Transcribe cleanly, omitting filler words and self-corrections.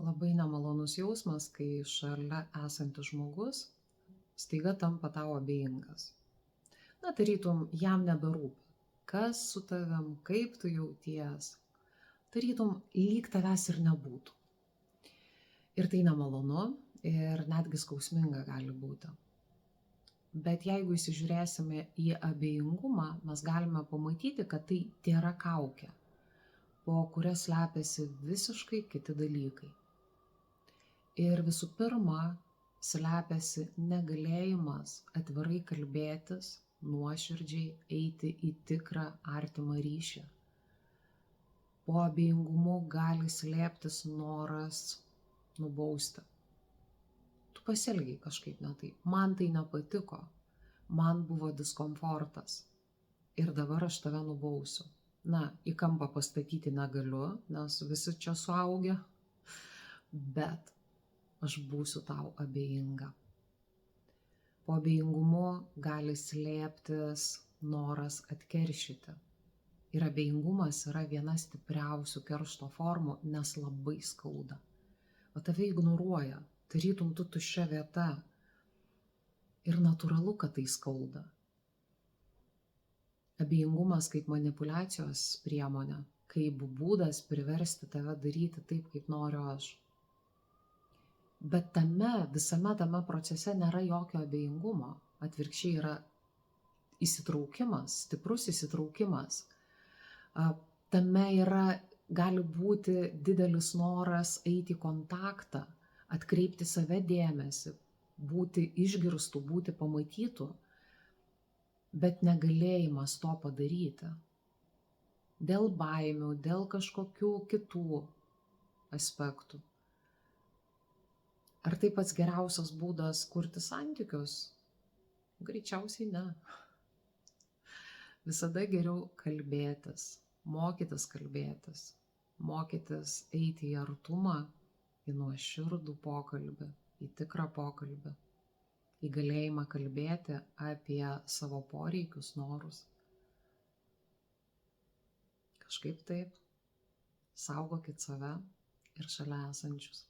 Labai nemalonus jausmas, kai šalia esantis žmogus staiga tampa tau abejingas. Na, tarytum, jam neberūpi, kas su tavim, kaip tu jauties. Tarytum, lyg tavęs ir nebūtų. Ir tai nemalonu ir netgi skausminga gali būti. Bet jeigu įsižiūrėsime į abejingumą, mes galime pamatyti, kad tai tėra kaukė, po kuria slepiasi visiškai kiti dalykai. Ir visų pirma, slepiasi negalėjimas atvirai kalbėtis, nuoširdžiai eiti į tikrą artimą ryšį. Po abejingumu gali slėptis noras nubausti. Tu pasielgiai kažkaip ne taip, man tai nepatiko, man buvo diskomfortas ir dabar aš tave nubausiu. Na, į kampą pastatyti negaliu, nes visi čia suaugę, bet aš būsiu tau abejinga. Po abejingumu gali slėptis noras atkeršyti. Ir abejingumas yra viena stipriausių keršto formų, nes labai skauda. O tave ignoruoja, tarytum tu tuščia vieta. Ir natūralu, kad tai skauda. Abejingumas kaip manipuliacijos priemonė, kaip būdas priversti tave daryti taip, kaip noriu aš. Bet visame tame procese nėra jokio abejingumo. Atvirkščiai yra įsitraukimas, stiprus įsitraukimas. Tame gali būti didelis noras eiti į kontaktą, atkreipti save dėmesį, būti išgirstų, būti pamatytų, bet negalėjimas to padaryti. Dėl baimių, dėl kažkokių kitų aspektų. Ar tai pats geriausias būdas kurti santykius? Greičiausiai ne. Visada geriau kalbėtis, mokytis eiti į artumą, į nuoširdų pokalbį, į tikrą pokalbį, į galėjimą kalbėti apie savo poreikius, norus. Kažkaip taip, saugokit save ir šalia esančius.